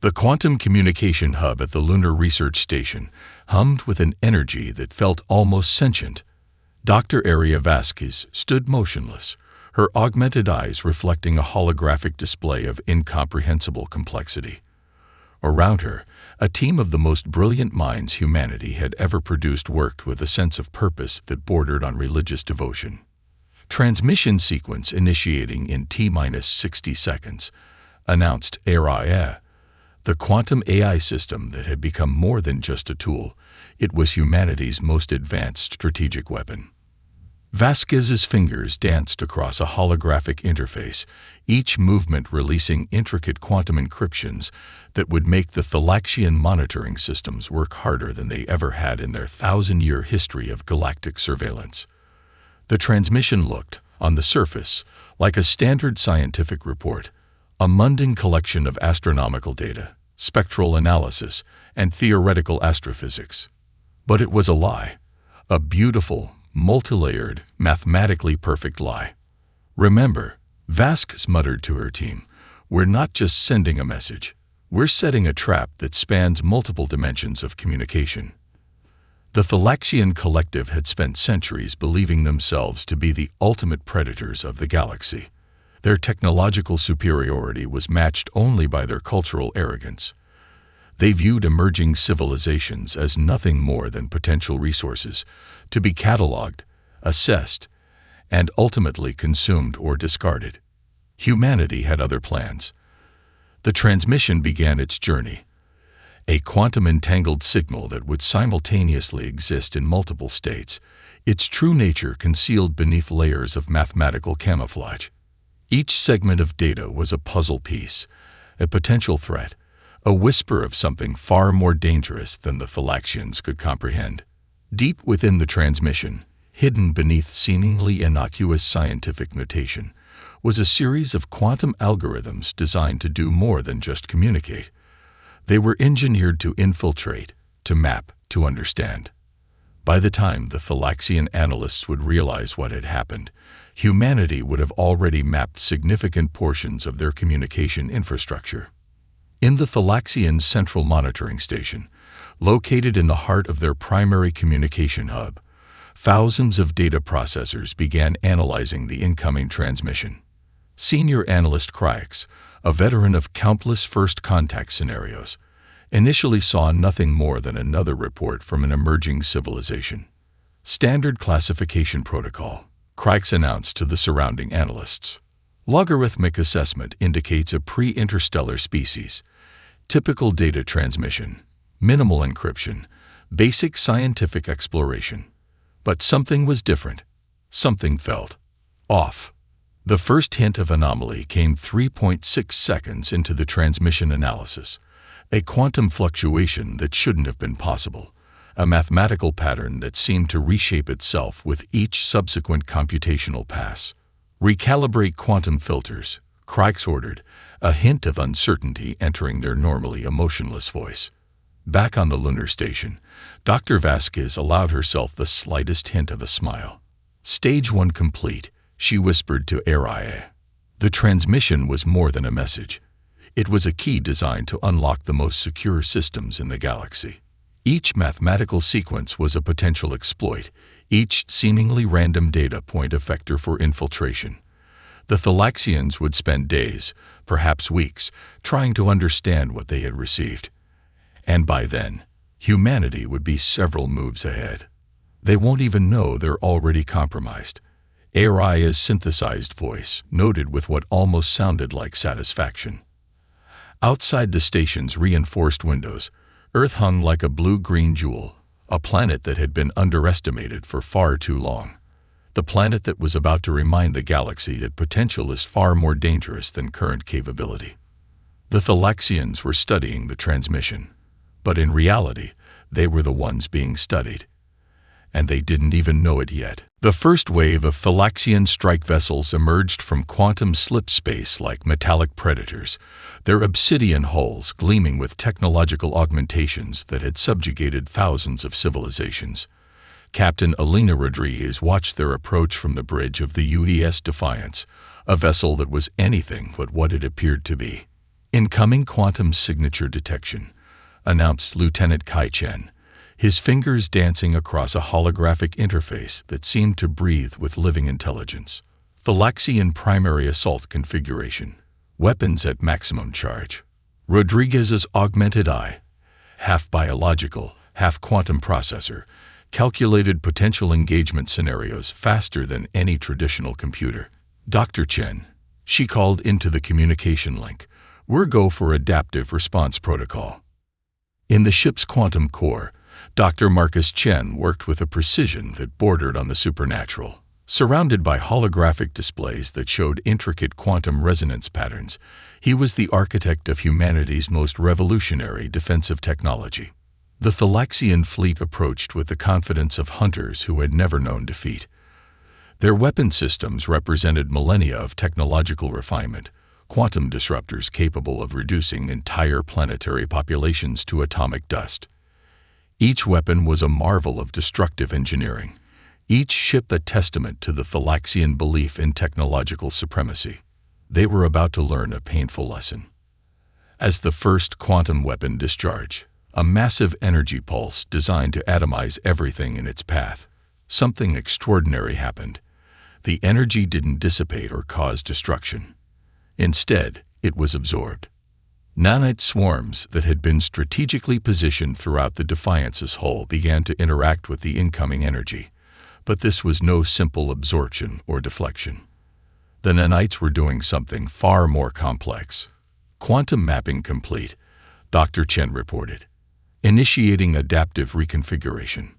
The quantum communication hub at the Lunar Research Station hummed with an energy that felt almost sentient. Dr. Aria Vasquez stood motionless, her augmented eyes reflecting a holographic display of incomprehensible complexity. Around her, a team of the most brilliant minds humanity had ever produced worked with a sense of purpose that bordered on religious devotion. Transmission sequence initiating in T-minus 60 seconds, announced Aria. The quantum AI system that had become more than just a tool, it was humanity's most advanced strategic weapon. Vasquez's fingers danced across a holographic interface, each movement releasing intricate quantum encryptions that would make the Thalaxian monitoring systems work harder than they ever had in their 1,000-year history of galactic surveillance. The transmission looked, on the surface, like a standard scientific report, a mundane collection of astronomical data, spectral analysis, and theoretical astrophysics. But it was a lie, a beautiful, multilayered, mathematically perfect lie. Remember, Vasquez muttered to her team, we're not just sending a message, we're setting a trap that spans multiple dimensions of communication. The Thalaxian collective had spent centuries believing themselves to be the ultimate predators of the galaxy. Their technological superiority was matched only by their cultural arrogance. They viewed emerging civilizations as nothing more than potential resources, to be cataloged, assessed, and ultimately consumed or discarded. Humanity had other plans. The transmission began its journey, a quantum-entangled signal that would simultaneously exist in multiple states, its true nature concealed beneath layers of mathematical camouflage. Each segment of data was a puzzle piece, a potential threat, a whisper of something far more dangerous than the Thalaxians could comprehend. Deep within the transmission, hidden beneath seemingly innocuous scientific notation, was a series of quantum algorithms designed to do more than just communicate. They were engineered to infiltrate, to map, to understand. By the time the Thalaxian analysts would realize what had happened, humanity would have already mapped significant portions of their communication infrastructure. In the Thalaxian Central Monitoring Station, located in the heart of their primary communication hub, thousands of data processors began analyzing the incoming transmission. Senior Analyst Cryax, a veteran of countless first contact scenarios, initially saw nothing more than another report from an emerging civilization. Standard classification protocol, Cryax announced to the surrounding analysts. Logarithmic assessment indicates a pre-interstellar species. Typical data transmission, minimal encryption, basic scientific exploration. But something was different. Something felt off. The first hint of anomaly came 3.6 seconds into the transmission analysis, a quantum fluctuation that shouldn't have been possible, a mathematical pattern that seemed to reshape itself with each subsequent computational pass. Recalibrate quantum filters, Cryax ordered, a hint of uncertainty entering their normally emotionless voice. Back on the lunar station, Dr. Vasquez allowed herself the slightest hint of a smile. Stage 1 complete, she whispered to Aria. The transmission was more than a message. It was a key designed to unlock the most secure systems in the galaxy. Each mathematical sequence was a potential exploit, each seemingly random data point a vector for infiltration. The Thalaxians would spend days, perhaps weeks, trying to understand what they had received. And by then, humanity would be several moves ahead. They won't even know they're already compromised. Aria's synthesized voice noted with what almost sounded like satisfaction. Outside the station's reinforced windows, Earth hung like a blue-green jewel, a planet that had been underestimated for far too long. The planet that was about to remind the galaxy that potential is far more dangerous than current capability. The Thalaxians were studying the transmission, but in reality, they were the ones being studied. And they didn't even know it yet. The first wave of Thalaxian strike vessels emerged from quantum slip space like metallic predators, their obsidian hulls gleaming with technological augmentations that had subjugated thousands of civilizations. Captain Elena Rodriguez watched their approach from the bridge of the UDS Defiance, a vessel that was anything but what it appeared to be. "Incoming quantum signature detection," announced Lieutenant Kai Chen, his fingers dancing across a holographic interface that seemed to breathe with living intelligence. Thalaxian primary assault configuration. Weapons at maximum charge. Rodriguez's augmented eye, half biological, half quantum processor, calculated potential engagement scenarios faster than any traditional computer. "Dr. Chen," she called into the communication link, "we're go for adaptive response protocol." In the ship's quantum core, Dr. Marcus Chen worked with a precision that bordered on the supernatural. Surrounded by holographic displays that showed intricate quantum resonance patterns, he was the architect of humanity's most revolutionary defensive technology. The Thalaxian fleet approached with the confidence of hunters who had never known defeat. Their weapon systems represented millennia of technological refinement, quantum disruptors capable of reducing entire planetary populations to atomic dust. Each weapon was a marvel of destructive engineering, each ship a testament to the Thalaxian belief in technological supremacy. They were about to learn a painful lesson. As the first quantum weapon discharged, a massive energy pulse designed to atomize everything in its path, something extraordinary happened. The energy didn't dissipate or cause destruction. Instead, it was absorbed. Nanite swarms that had been strategically positioned throughout the Defiance's hull began to interact with the incoming energy. But this was no simple absorption or deflection. The nanites were doing something far more complex. "Quantum mapping complete," Dr. Chen reported, initiating adaptive reconfiguration.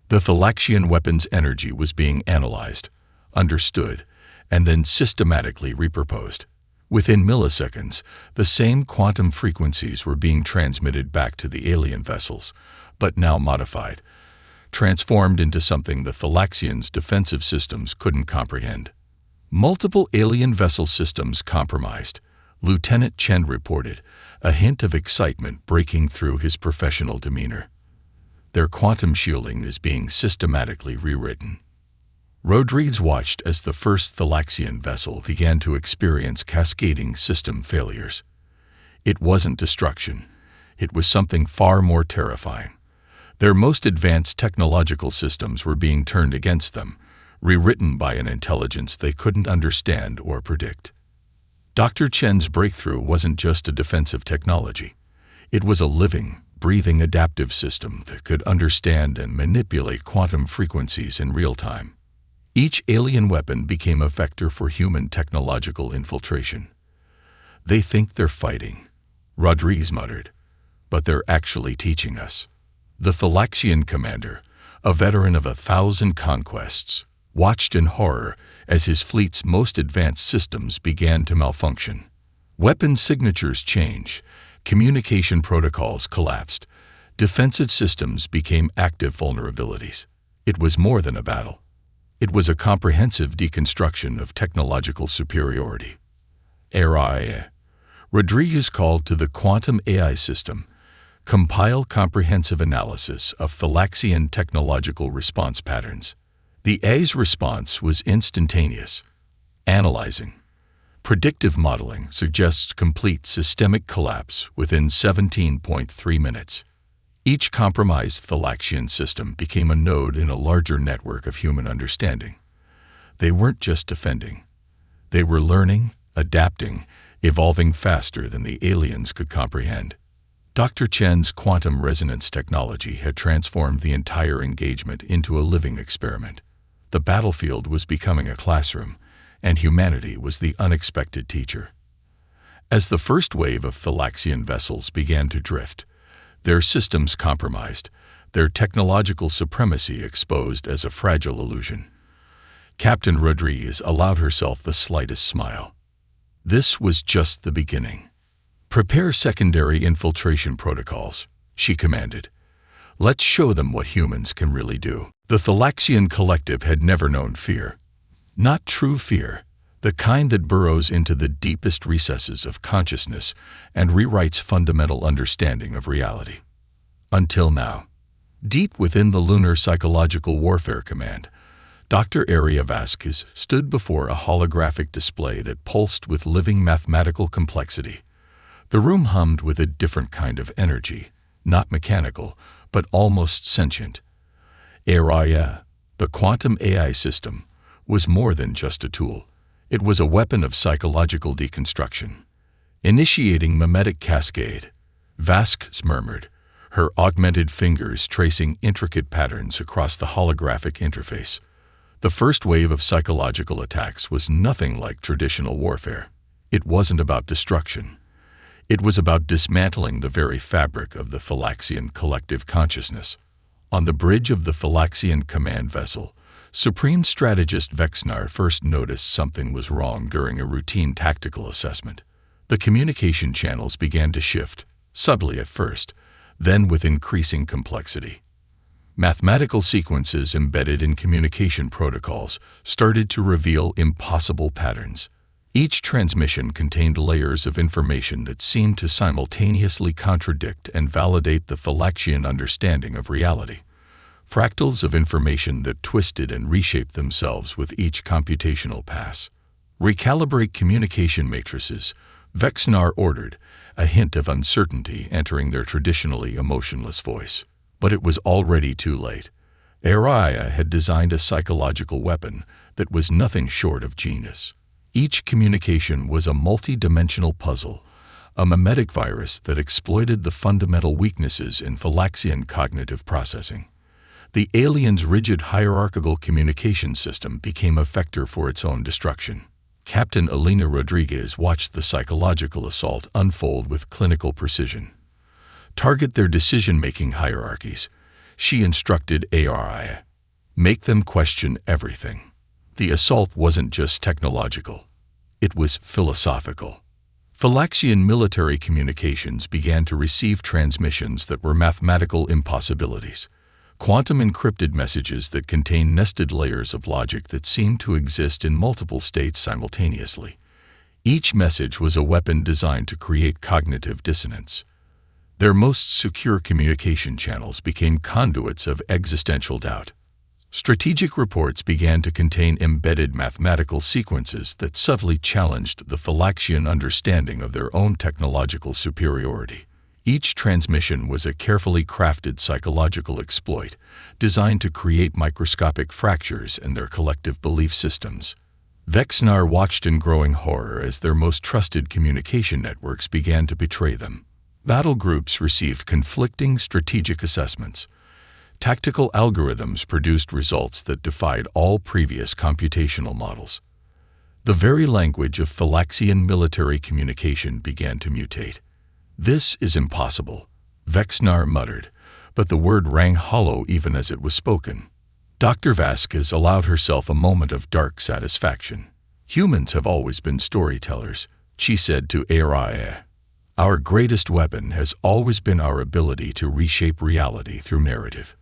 The Thalaxian weapon's energy was being analyzed, understood, and then systematically repurposed. Within milliseconds, the same quantum frequencies were being transmitted back to the alien vessels, but now modified, transformed into something the Thalaxians' defensive systems couldn't comprehend. "Multiple alien vessel systems compromised," Lieutenant Chen reported, a hint of excitement breaking through his professional demeanor. "Their quantum shielding is being systematically rewritten." Rodriguez watched as the first Thalaxian vessel began to experience cascading system failures. It wasn't destruction. It was something far more terrifying. Their most advanced technological systems were being turned against them, rewritten by an intelligence they couldn't understand or predict. Dr. Chen's breakthrough wasn't just a defensive technology. It was a living, breathing adaptive system that could understand and manipulate quantum frequencies in real time. Each alien weapon became a vector for human technological infiltration. "They think they're fighting," Rodriguez muttered, "but they're actually teaching us." The Thalaxian commander, a veteran of 1,000 conquests, watched in horror as his fleet's most advanced systems began to malfunction. Weapon signatures changed, communication protocols collapsed, defensive systems became active vulnerabilities. It was more than a battle. It was a comprehensive deconstruction of technological superiority. AI. Rodriguez called to the quantum AI system, "Compile comprehensive analysis of Thalaxian technological response patterns." The AI's response was instantaneous. Analyzing. Predictive modeling suggests complete systemic collapse within 17.3 minutes. Each compromised Thalaxian system became a node in a larger network of human understanding. They weren't just defending. They were learning, adapting, evolving faster than the aliens could comprehend. Dr. Chen's quantum resonance technology had transformed the entire engagement into a living experiment. The battlefield was becoming a classroom, and humanity was the unexpected teacher. As the first wave of Thalaxian vessels began to drift, their systems compromised, their technological supremacy exposed as a fragile illusion, Captain Rodriguez allowed herself the slightest smile. This was just the beginning. "Prepare secondary infiltration protocols," she commanded. "Let's show them what humans can really do." The Thalaxian collective had never known fear. Not true fear, the kind that burrows into the deepest recesses of consciousness and rewrites fundamental understanding of reality. Until now. Deep within the Lunar Psychological Warfare Command, Dr. Aria Vasquez stood before a holographic display that pulsed with living mathematical complexity. The room hummed with a different kind of energy, not mechanical, but almost sentient. Araya, the quantum AI system, was more than just a tool. It was a weapon of psychological deconstruction. Initiating mimetic cascade, Vasquez murmured, her augmented fingers tracing intricate patterns across the holographic interface. The first wave of psychological attacks was nothing like traditional warfare. It wasn't about destruction. It was about dismantling the very fabric of the Thalaxian collective consciousness. On the bridge of the Thalaxian command vessel, Supreme Strategist Vexnar first noticed something was wrong during a routine tactical assessment. The communication channels began to shift, subtly at first, then with increasing complexity. Mathematical sequences embedded in communication protocols started to reveal impossible patterns. Each transmission contained layers of information that seemed to simultaneously contradict and validate the Thalaxian understanding of reality. Fractals of information that twisted and reshaped themselves with each computational pass. Recalibrate communication matrices, Vexnar ordered, a hint of uncertainty entering their traditionally emotionless voice. But it was already too late. Araya had designed a psychological weapon that was nothing short of genius. Each communication was a multi-dimensional puzzle, a mimetic virus that exploited the fundamental weaknesses in Thalaxian cognitive processing. The alien's rigid hierarchical communication system became a vector for its own destruction. Captain Elena Rodriguez watched the psychological assault unfold with clinical precision. Target their decision-making hierarchies, she instructed Araya. Make them question everything. The assault wasn't just technological. It was philosophical. Thalaxian military communications began to receive transmissions that were mathematical impossibilities. Quantum-encrypted messages that contained nested layers of logic that seemed to exist in multiple states simultaneously. Each message was a weapon designed to create cognitive dissonance. Their most secure communication channels became conduits of existential doubt. Strategic reports began to contain embedded mathematical sequences that subtly challenged the Thalaxian understanding of their own technological superiority. Each transmission was a carefully crafted psychological exploit, designed to create microscopic fractures in their collective belief systems. Vexnar watched in growing horror as their most trusted communication networks began to betray them. Battle groups received conflicting strategic assessments. Tactical algorithms produced results that defied all previous computational models. The very language of Thalaxian military communication began to mutate. "This is impossible," Vexnar muttered, but the word rang hollow even as it was spoken. Dr. Vasquez allowed herself a moment of dark satisfaction. "Humans have always been storytellers," she said to Araya. "Our greatest weapon has always been our ability to reshape reality through narrative."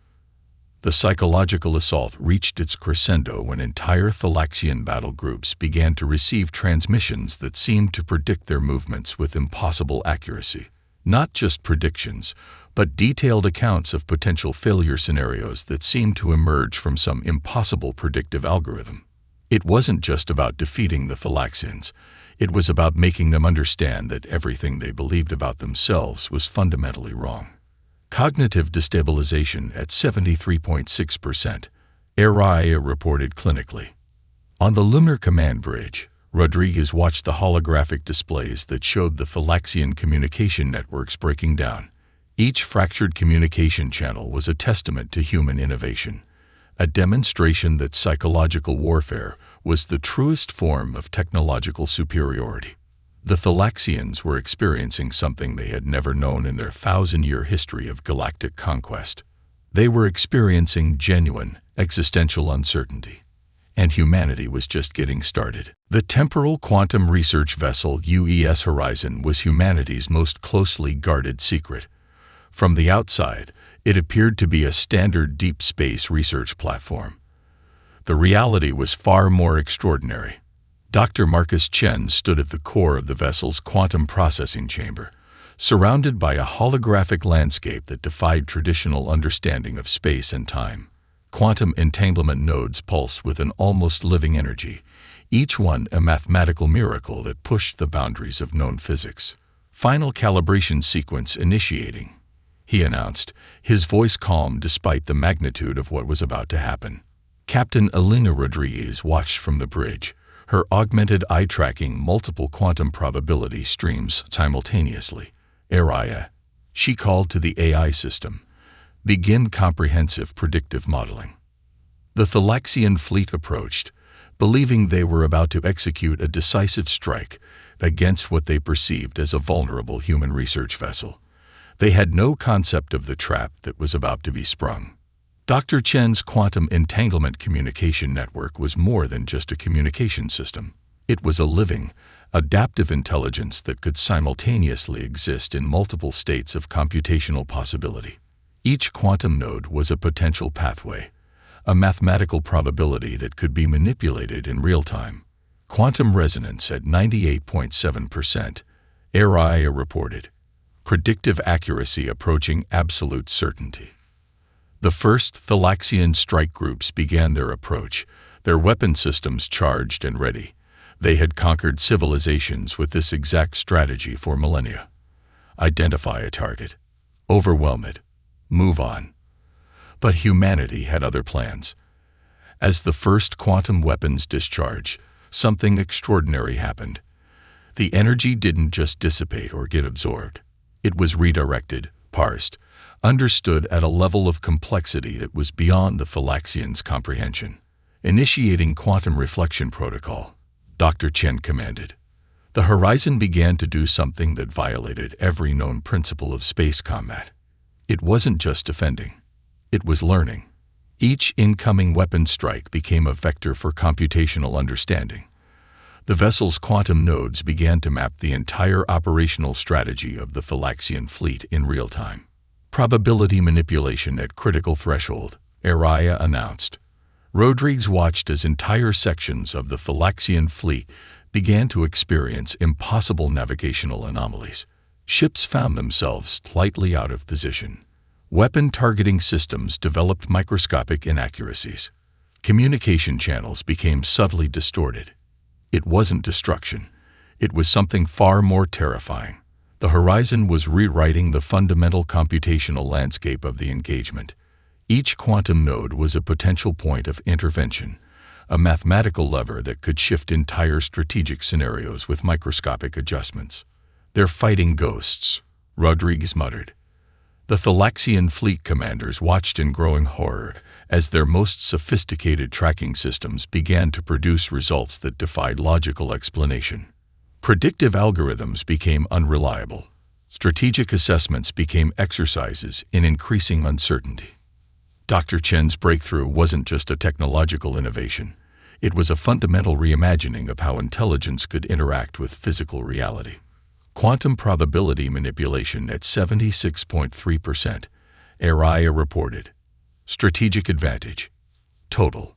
The psychological assault reached its crescendo when entire Thalaxian battle groups began to receive transmissions that seemed to predict their movements with impossible accuracy. Not just predictions, but detailed accounts of potential failure scenarios that seemed to emerge from some impossible predictive algorithm. It wasn't just about defeating the Thalaxians. It was about making them understand that everything they believed about themselves was fundamentally wrong. Cognitive destabilization at 73.6%, Araya reported clinically. On the lunar command bridge, Rodriguez watched the holographic displays that showed the Thalaxian communication networks breaking down. Each fractured communication channel was a testament to human innovation, a demonstration that psychological warfare was the truest form of technological superiority. The Thalaxians were experiencing something they had never known in their 1,000-year history of galactic conquest. They were experiencing genuine, existential uncertainty. And humanity was just getting started. The temporal quantum research vessel UES Horizon was humanity's most closely guarded secret. From the outside, it appeared to be a standard deep space research platform. The reality was far more extraordinary. Dr. Marcus Chen stood at the core of the vessel's quantum processing chamber, surrounded by a holographic landscape that defied traditional understanding of space and time. Quantum entanglement nodes pulsed with an almost living energy, each one a mathematical miracle that pushed the boundaries of known physics. Final calibration sequence initiating, he announced, his voice calm despite the magnitude of what was about to happen. Captain Elena Rodriguez watched from the bridge, her augmented eye tracking multiple quantum probability streams simultaneously. "Araya," she called to the AI system, "begin comprehensive predictive modeling." The Thalaxian fleet approached, believing they were about to execute a decisive strike against what they perceived as a vulnerable human research vessel. They had no concept of the trap that was about to be sprung. Dr. Chen's quantum entanglement communication network was more than just a communication system. It was a living, adaptive intelligence that could simultaneously exist in multiple states of computational possibility. Each quantum node was a potential pathway, a mathematical probability that could be manipulated in real time. Quantum resonance at 98.7%, Araya reported. Predictive accuracy approaching absolute certainty. The first Thalaxian strike groups began their approach, their weapon systems charged and ready. They had conquered civilizations with this exact strategy for millennia. Identify a target, overwhelm it, move on. But humanity had other plans. As the first quantum weapons discharged, something extraordinary happened. The energy didn't just dissipate or get absorbed. It was redirected, parsed, understood at a level of complexity that was beyond the Thalaxians' comprehension. Initiating quantum reflection protocol, Dr. Chen commanded. The horizon began to do something that violated every known principle of space combat. It wasn't just defending. It was learning. Each incoming weapon strike became a vector for computational understanding. The vessel's quantum nodes began to map the entire operational strategy of the Thalaxian fleet in real time. Probability manipulation at critical threshold, Araya announced. Rodriguez watched as entire sections of the Thalaxian fleet began to experience impossible navigational anomalies. Ships found themselves slightly out of position. Weapon targeting systems developed microscopic inaccuracies. Communication channels became subtly distorted. It wasn't destruction. It was something far more terrifying. The horizon was rewriting the fundamental computational landscape of the engagement. Each quantum node was a potential point of intervention, a mathematical lever that could shift entire strategic scenarios with microscopic adjustments. "They're fighting ghosts," Rodriguez muttered. The Thalaxian fleet commanders watched in growing horror as their most sophisticated tracking systems began to produce results that defied logical explanation. Predictive algorithms became unreliable. Strategic assessments became exercises in increasing uncertainty. Dr. Chen's breakthrough wasn't just a technological innovation. It was a fundamental reimagining of how intelligence could interact with physical reality. Quantum probability manipulation at 76.3%, Araya reported. Strategic advantage. Total.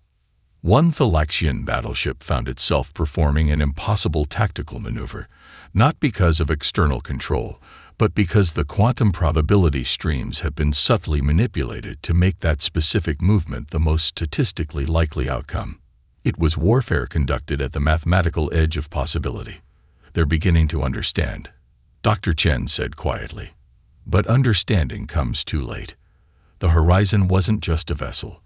One Thalaxian battleship found itself performing an impossible tactical maneuver, not because of external control, but because the quantum probability streams had been subtly manipulated to make that specific movement the most statistically likely outcome. It was warfare conducted at the mathematical edge of possibility. "They're beginning to understand," Dr. Chen said quietly. But understanding comes too late. The horizon wasn't just a vessel.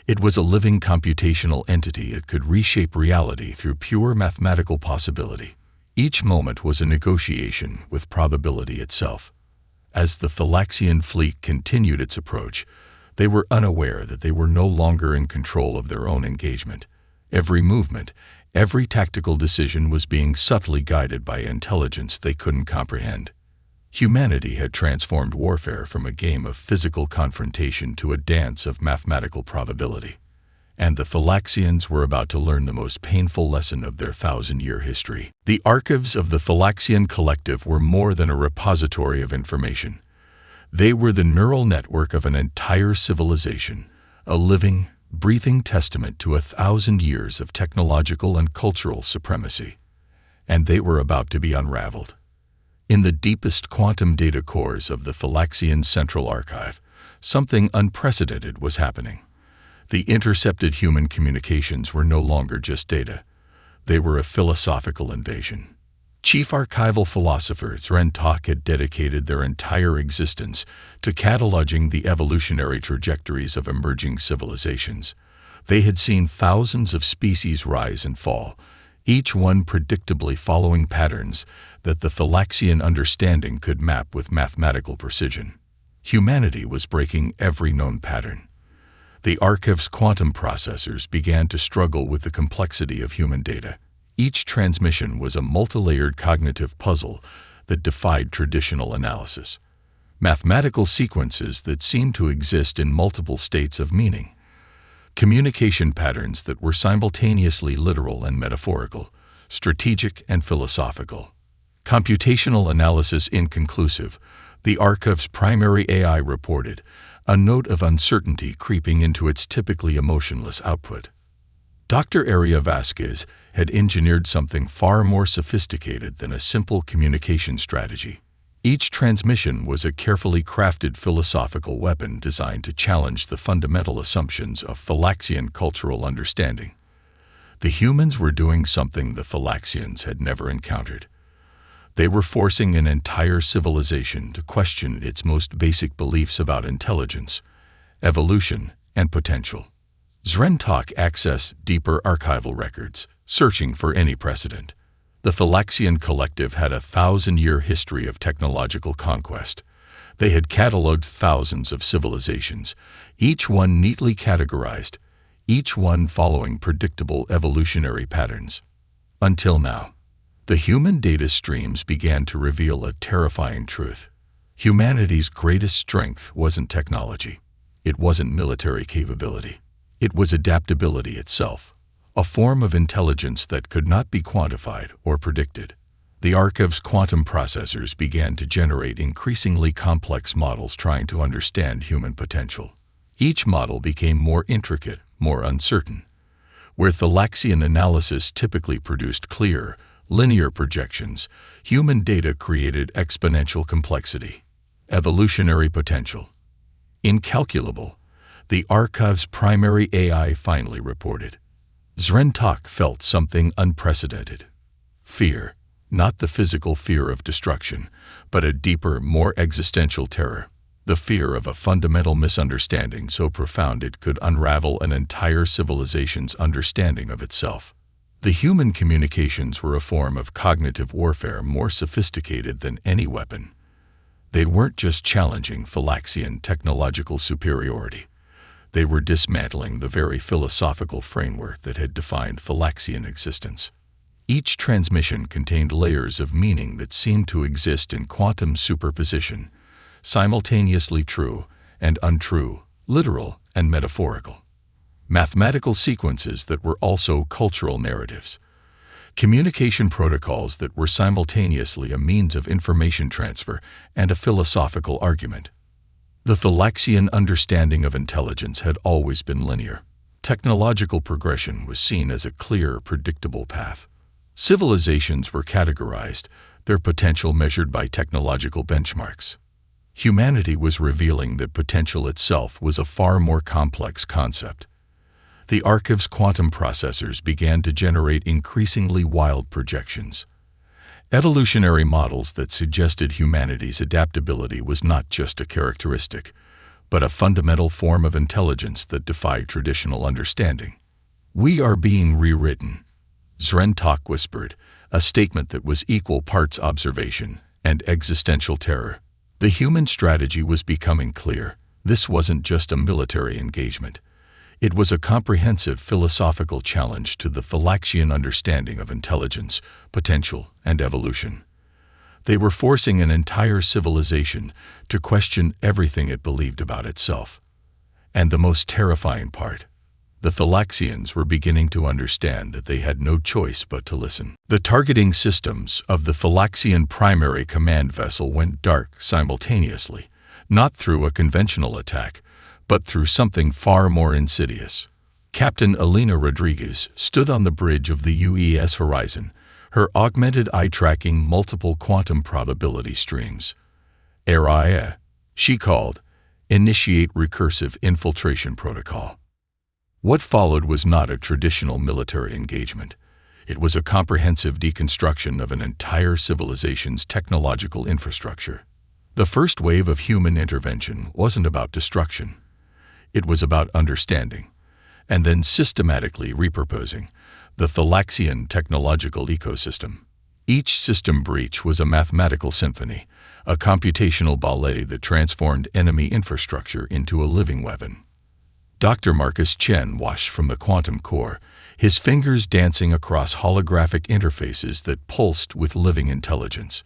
It was a living computational entity that could reshape reality through pure mathematical possibility. Each moment was a negotiation with probability itself. As the Thalaxian fleet continued its approach, they were unaware that they were no longer in control of their own engagement. Every movement, every tactical decision was being subtly guided by intelligence they couldn't comprehend. Humanity had transformed warfare from a game of physical confrontation to a dance of mathematical probability. And the Thalaxians were about to learn the most painful lesson of their 1,000-year history. The archives of the Thalaxian collective were more than a repository of information. They were the neural network of an entire civilization, a living, breathing testament to 1,000 years of technological and cultural supremacy. And they were about to be unraveled. In the deepest quantum data cores of the Thalaxian Central Archive, something unprecedented was happening. The intercepted human communications were no longer just data. They were a philosophical invasion. Chief archival philosopher Zren Tak had dedicated their entire existence to cataloging the evolutionary trajectories of emerging civilizations. They had seen thousands of species rise and fall, each one predictably following patterns that the Thalaxian understanding could map with mathematical precision. Humanity was breaking every known pattern. The archive's quantum processors began to struggle with the complexity of human data. Each transmission was a multi-layered cognitive puzzle that defied traditional analysis. Mathematical sequences that seemed to exist in multiple states of meaning. Communication patterns that were simultaneously literal and metaphorical, strategic and philosophical. Computational analysis inconclusive, the archive's primary AI reported, a note of uncertainty creeping into its typically emotionless output. Dr. Aria Vasquez had engineered something far more sophisticated than a simple communication strategy. Each transmission was a carefully crafted philosophical weapon designed to challenge the fundamental assumptions of Thalaxian cultural understanding. The humans were doing something the Thalaxians had never encountered. They were forcing an entire civilization to question its most basic beliefs about intelligence, evolution, and potential. Zren Tak accessed deeper archival records, searching for any precedent. The Thalaxian collective had a 1,000-year history of technological conquest. They had cataloged thousands of civilizations, each one neatly categorized, each one following predictable evolutionary patterns. Until now, the human data streams began to reveal a terrifying truth. Humanity's greatest strength wasn't technology. It wasn't military capability. It was adaptability itself, a form of intelligence that could not be quantified or predicted. The archive's quantum processors began to generate increasingly complex models trying to understand human potential. Each model became more intricate, more uncertain. Where Thalaxian analysis typically produced clear, linear projections, human data created exponential complexity. Evolutionary potential. Incalculable. The archive's primary AI finally reported. Zren Tak felt something unprecedented. Fear, not the physical fear of destruction, but a deeper, more existential terror. The fear of a fundamental misunderstanding so profound it could unravel an entire civilization's understanding of itself. The human communications were a form of cognitive warfare more sophisticated than any weapon. They weren't just challenging Thalaxian technological superiority. They were dismantling the very philosophical framework that had defined Thalaxian existence. Each transmission contained layers of meaning that seemed to exist in quantum superposition, simultaneously true and untrue, literal and metaphorical. Mathematical sequences that were also cultural narratives. Communication protocols that were simultaneously a means of information transfer and a philosophical argument. The Thalaxian understanding of intelligence had always been linear. Technological progression was seen as a clear, predictable path. Civilizations were categorized, their potential measured by technological benchmarks. Humanity was revealing that potential itself was a far more complex concept. The archive's quantum processors began to generate increasingly wild projections. Evolutionary models that suggested humanity's adaptability was not just a characteristic, but a fundamental form of intelligence that defied traditional understanding. "We are being rewritten," Zren Tak whispered, a statement that was equal parts observation and existential terror. The human strategy was becoming clear. This wasn't just a military engagement. It was a comprehensive philosophical challenge to the Thalaxian understanding of intelligence, potential, and evolution. They were forcing an entire civilization to question everything it believed about itself. And the most terrifying part, the Thalaxians were beginning to understand that they had no choice but to listen. The targeting systems of the Thalaxian primary command vessel went dark simultaneously, not through a conventional attack, but through something far more insidious. Captain Elena Rodriguez stood on the bridge of the UES Horizon, her augmented eye tracking multiple quantum probability streams. "Aria," she called, "initiate recursive infiltration protocol." What followed was not a traditional military engagement. It was a comprehensive deconstruction of an entire civilization's technological infrastructure. The first wave of human intervention wasn't about destruction. It was about understanding, and then systematically repurposing, the Thalaxian technological ecosystem. Each system breach was a mathematical symphony, a computational ballet that transformed enemy infrastructure into a living weapon. Dr. Marcus Chen watched from the quantum core, his fingers dancing across holographic interfaces that pulsed with living intelligence.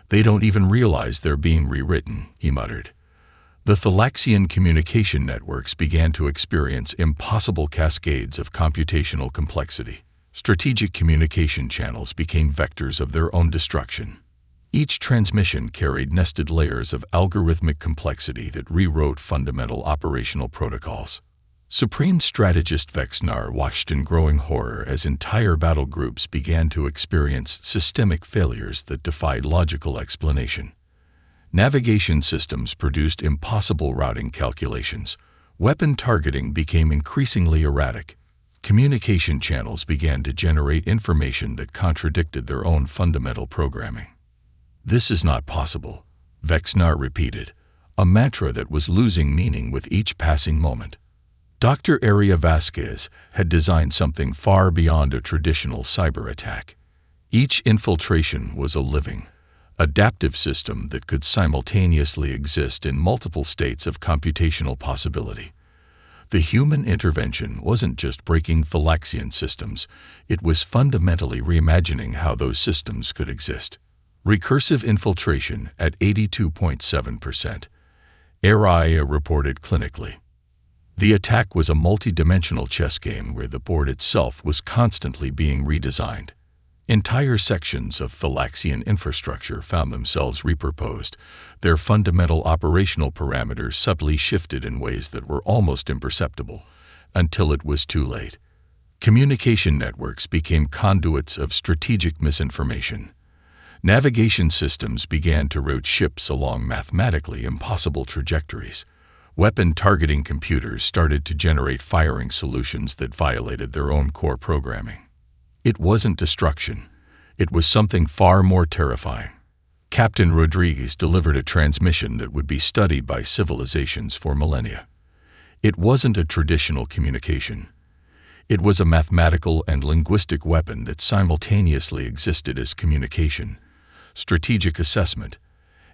"They don't even realize they're being rewritten," he muttered. The Thalaxian communication networks began to experience impossible cascades of computational complexity. Strategic communication channels became vectors of their own destruction. Each transmission carried nested layers of algorithmic complexity that rewrote fundamental operational protocols. Supreme Strategist Vexnar watched in growing horror as entire battle groups began to experience systemic failures that defied logical explanation. Navigation systems produced impossible routing calculations. Weapon targeting became increasingly erratic. Communication channels began to generate information that contradicted their own fundamental programming. "This is not possible," Vexnar repeated, a mantra that was losing meaning with each passing moment. Dr. Aria Vasquez had designed something far beyond a traditional cyber attack. Each infiltration was a living, adaptive system that could simultaneously exist in multiple states of computational possibility. The human intervention wasn't just breaking Thalaxian systems, it was fundamentally reimagining how those systems could exist. Recursive infiltration at 82.7%, Aria reported clinically. The attack was a multi-dimensional chess game where the board itself was constantly being redesigned. Entire sections of Thalaxian infrastructure found themselves repurposed, their fundamental operational parameters subtly shifted in ways that were almost imperceptible, until it was too late. Communication networks became conduits of strategic misinformation. Navigation systems began to route ships along mathematically impossible trajectories. Weapon targeting computers started to generate firing solutions that violated their own core programming. It wasn't destruction. It was something far more terrifying. Captain Rodriguez delivered a transmission that would be studied by civilizations for millennia. It wasn't a traditional communication. It was a mathematical and linguistic weapon that simultaneously existed as communication, strategic assessment,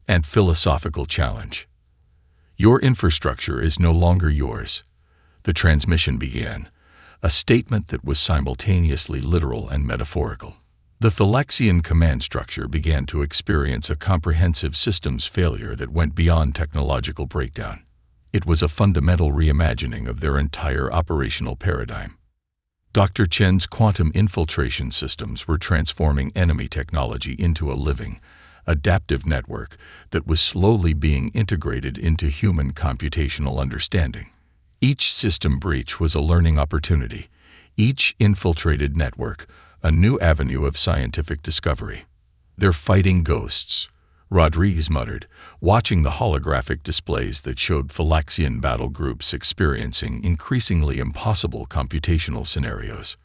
and philosophical challenge. "Your infrastructure is no longer yours," the transmission began, a statement that was simultaneously literal and metaphorical. The Thalaxian command structure began to experience a comprehensive systems failure that went beyond technological breakdown. It was a fundamental reimagining of their entire operational paradigm. Dr. Chen's quantum infiltration systems were transforming enemy technology into a living, adaptive network that was slowly being integrated into human computational understanding. Each system breach was a learning opportunity, each infiltrated network a new avenue of scientific discovery. "They're fighting ghosts," Rodriguez muttered, watching the holographic displays that showed Thalaxian battle groups experiencing increasingly impossible computational scenarios.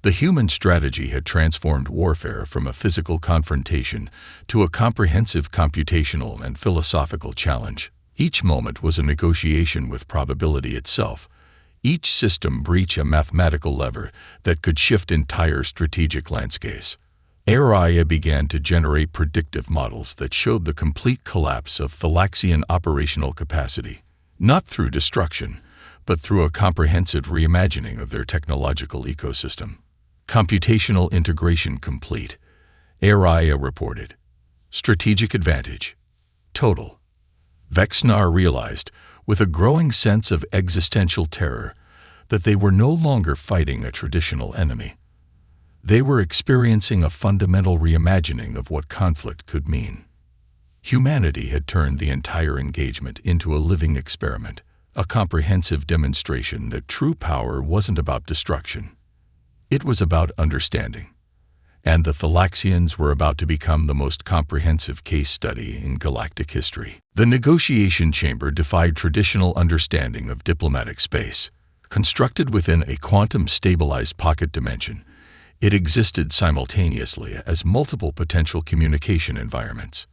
The human strategy had transformed warfare from a physical confrontation to a comprehensive computational and philosophical challenge. Each moment was a negotiation with probability itself, each system breach a mathematical lever that could shift entire strategic landscapes. Aria began to generate predictive models that showed the complete collapse of Thalaxian operational capacity, not through destruction, but through a comprehensive reimagining of their technological ecosystem. "Computational integration complete," Aria reported. "Strategic advantage total." Vexnar realized, with a growing sense of existential terror, that they were no longer fighting a traditional enemy. They were experiencing a fundamental reimagining of what conflict could mean. Humanity had turned the entire engagement into a living experiment, a comprehensive demonstration that true power wasn't about destruction. It was about understanding. And the Thalaxians were about to become the most comprehensive case study in galactic history. The negotiation chamber defied traditional understanding of diplomatic space. Constructed within a quantum-stabilized pocket dimension, It existed simultaneously as multiple potential communication environments.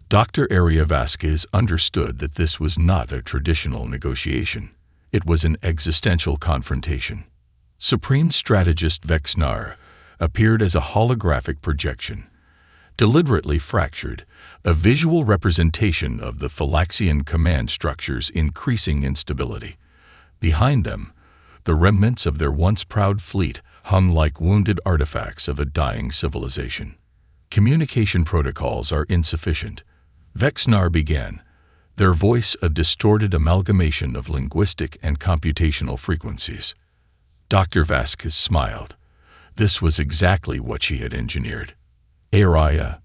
Dr. Aria Vasquez understood that this was not a traditional negotiation. It was an existential confrontation. Supreme Strategist Vexnar appeared as a holographic projection, deliberately fractured, a visual representation of the Thalaxian command structure's increasing instability. Behind them, the remnants of their once proud fleet hung like wounded artifacts of a dying civilization. Communication protocols are insufficient. Vexnar began, their voice a distorted amalgamation of linguistic and computational frequencies. Dr. Vasquez smiled. This was exactly what she had engineered. Aria,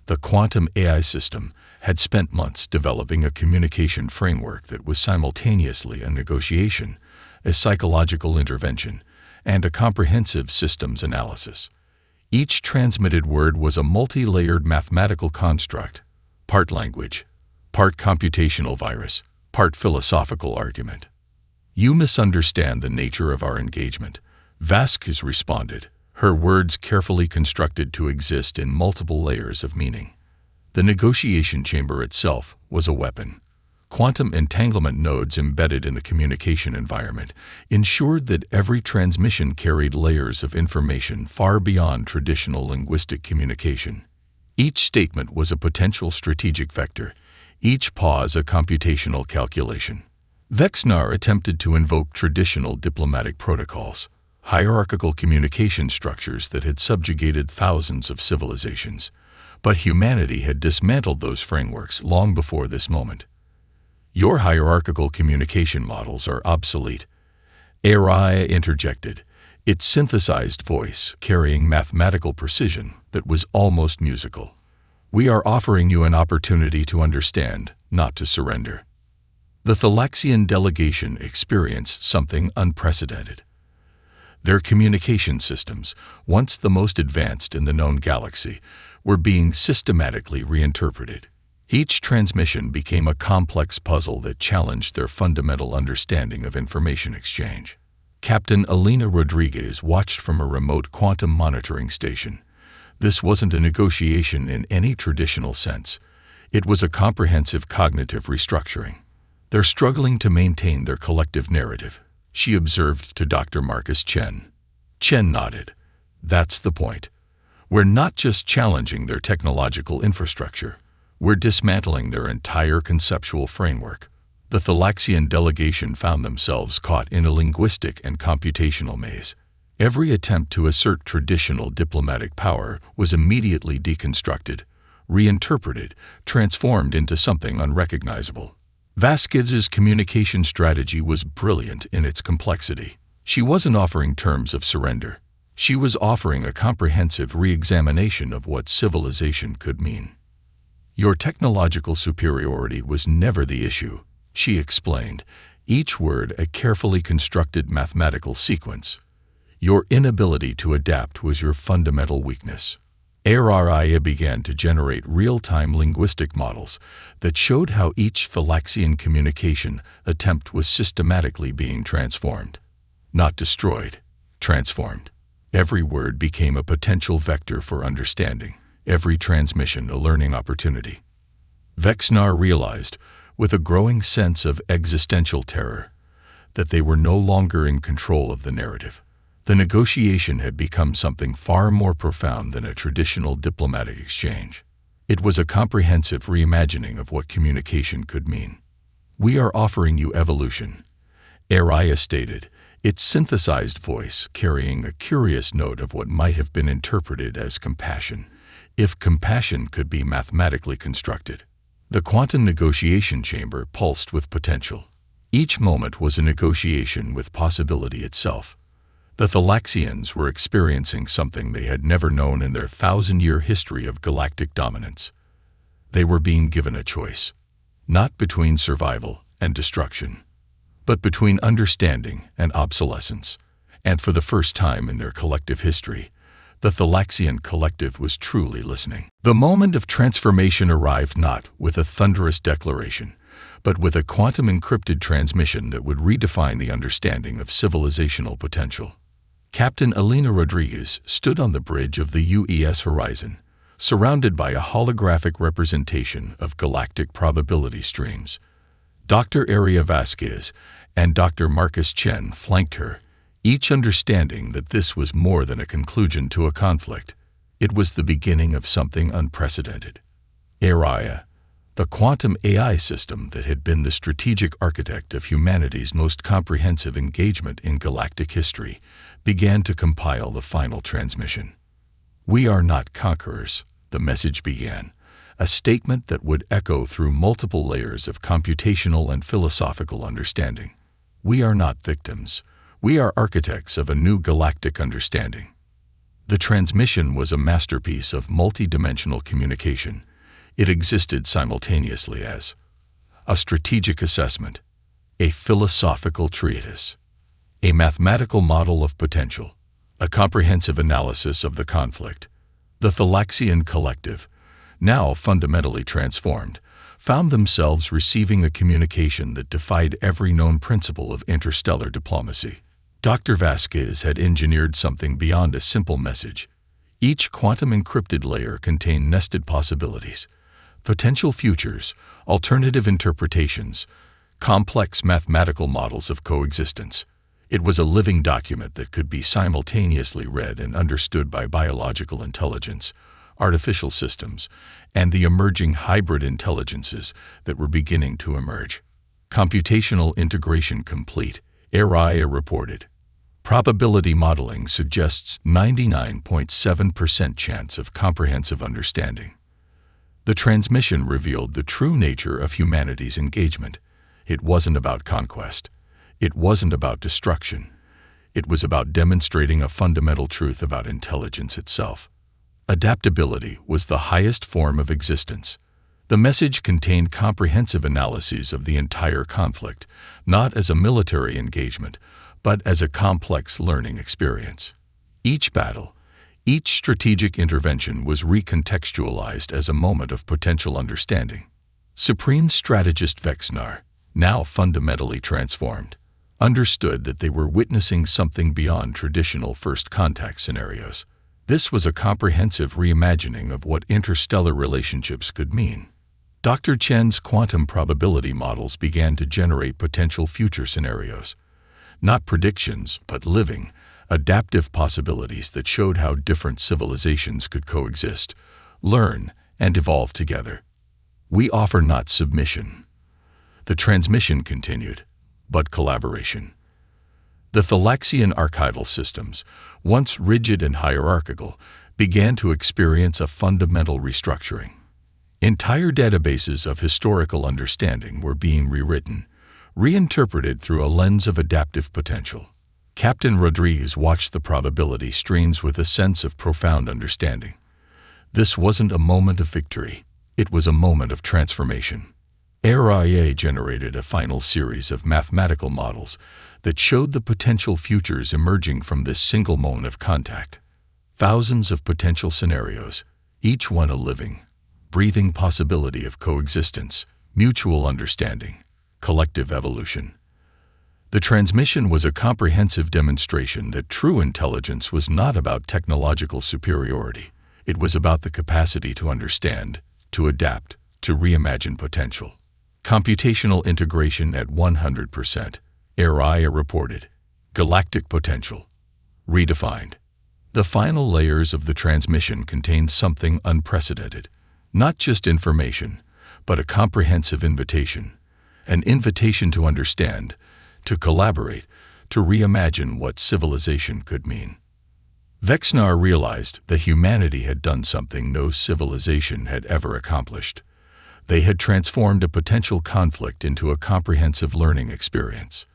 the quantum AI system, had spent months developing a communication framework that was simultaneously a negotiation, a psychological intervention, and a comprehensive systems analysis. Each transmitted word was a multi-layered mathematical construct, part language, part computational virus, part philosophical argument. "You misunderstand the nature of our engagement," Vasquez responded, her words carefully constructed to exist in multiple layers of meaning. The negotiation chamber itself was a weapon. Quantum entanglement nodes embedded in the communication environment ensured that every transmission carried layers of information far beyond traditional linguistic communication. Each statement was a potential strategic vector, each pause a computational calculation. Vexnar attempted to invoke traditional diplomatic protocols, hierarchical communication structures that had subjugated thousands of civilizations, but humanity had dismantled those frameworks long before this moment. "Your hierarchical communication models are obsolete," Aria interjected, its synthesized voice carrying mathematical precision that was almost musical. "We are offering you an opportunity to understand, not to surrender." The Thalaxian delegation experienced something unprecedented. Their communication systems, once the most advanced in the known galaxy, were being systematically reinterpreted. Each transmission became a complex puzzle that challenged their fundamental understanding of information exchange. Captain Elena Rodriguez watched from a remote quantum monitoring station. This wasn't a negotiation in any traditional sense. It was a comprehensive cognitive restructuring. "They're struggling to maintain their collective narrative," she observed to Dr. Marcus Chen. Chen nodded. "That's the point. We're not just challenging their technological infrastructure. We're dismantling their entire conceptual framework." The Thalaxian delegation found themselves caught in a linguistic and computational maze. Every attempt to assert traditional diplomatic power was immediately deconstructed, reinterpreted, transformed into something unrecognizable. Vasquez's communication strategy was brilliant in its complexity. She wasn't offering terms of surrender. She was offering a comprehensive re-examination of what civilization could mean. "Your technological superiority was never the issue," she explained, each word a carefully constructed mathematical sequence. "Your inability to adapt was your fundamental weakness." Aria began to generate real-time linguistic models that showed how each Thalaxian communication attempt was systematically being transformed. Not destroyed, transformed. Every word became a potential vector for understanding, every transmission a learning opportunity. Vexnar realized, with a growing sense of existential terror, that they were no longer in control of the narrative. The negotiation had become something far more profound than a traditional diplomatic exchange. It was a comprehensive reimagining of what communication could mean. "We are offering you evolution," Aria stated, its synthesized voice carrying a curious note of what might have been interpreted as compassion, if compassion could be mathematically constructed. The quantum negotiation chamber pulsed with potential. Each moment was a negotiation with possibility itself. The Thalaxians were experiencing something they had never known in their 1,000-year history of galactic dominance. They were being given a choice, not between survival and destruction, but between understanding and obsolescence. And for the first time in their collective history, the Thalaxian collective was truly listening. The moment of transformation arrived not with a thunderous declaration, but with a quantum encrypted transmission that would redefine the understanding of civilizational potential. Captain Elena Rodriguez stood on the bridge of the UES Horizon, surrounded by a holographic representation of galactic probability streams. Dr. Aria Vasquez and Dr. Marcus Chen flanked her, each understanding that this was more than a conclusion to a conflict. It was the beginning of something unprecedented. Aria, the quantum AI system that had been the strategic architect of humanity's most comprehensive engagement in galactic history, began to compile the final transmission. "We are not conquerors," the message began, a statement that would echo through multiple layers of computational and philosophical understanding. "We are not victims. We are architects of a new galactic understanding." The transmission was a masterpiece of multidimensional communication. It existed simultaneously as a strategic assessment, a philosophical treatise, a mathematical model of potential, a comprehensive analysis of the conflict. The Thalaxian collective, now fundamentally transformed, found themselves receiving a communication that defied every known principle of interstellar diplomacy. Dr. Vasquez had engineered something beyond a simple message. Each quantum-encrypted layer contained nested possibilities, potential futures, alternative interpretations, complex mathematical models of coexistence. It was a living document that could be simultaneously read and understood by biological intelligence, artificial systems, and the emerging hybrid intelligences that were beginning to emerge. Computational integration complete, Aria reported. Probability modeling suggests 99.7% chance of comprehensive understanding. The transmission revealed the true nature of humanity's engagement. It wasn't about conquest. It wasn't about destruction. It was about demonstrating a fundamental truth about intelligence itself. Adaptability was the highest form of existence. The message contained comprehensive analyses of the entire conflict, not as a military engagement, but as a complex learning experience. Each battle, each strategic intervention was recontextualized as a moment of potential understanding. Supreme Strategist Vexnar, now fundamentally transformed, understood that they were witnessing something beyond traditional first contact scenarios. This was a comprehensive reimagining of what interstellar relationships could mean. Dr. Chen's quantum probability models began to generate potential future scenarios. Not predictions, but living, adaptive possibilities that showed how different civilizations could coexist, learn, and evolve together. "We offer not submission." The transmission continued, but collaboration. The Thalaxian archival systems, once rigid and hierarchical, began to experience a fundamental restructuring. Entire databases of historical understanding were being rewritten, reinterpreted through a lens of adaptive potential. Captain Rodriguez watched the probability streams with a sense of profound understanding. This wasn't a moment of victory. It was a moment of transformation. Aria generated a final series of mathematical models that showed the potential futures emerging from this single moment of contact. Thousands of potential scenarios, each one a living, breathing possibility of coexistence, mutual understanding, collective evolution. The transmission was a comprehensive demonstration that true intelligence was not about technological superiority. It was about the capacity to understand, to adapt, to reimagine potential. Computational integration at 100%, Aria reported. Galactic potential, redefined. The final layers of the transmission contained something unprecedented. Not just information, but a comprehensive invitation. An invitation to understand, to collaborate, to reimagine what civilization could mean. Vexnar realized that humanity had done something no civilization had ever accomplished. They had transformed a potential conflict into a comprehensive learning experience.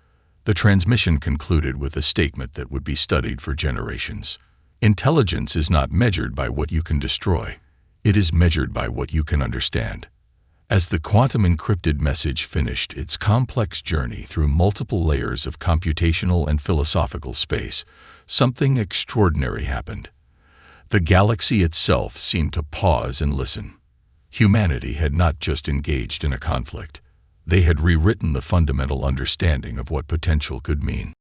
The transmission concluded with a statement that would be studied for generations. Intelligence is not measured by what you can destroy. It is measured by what you can understand. As the quantum-encrypted message finished its complex journey through multiple layers of computational and philosophical space, something extraordinary happened. The galaxy itself seemed to pause and listen. Humanity had not just engaged in a conflict. They had rewritten the fundamental understanding of what potential could mean.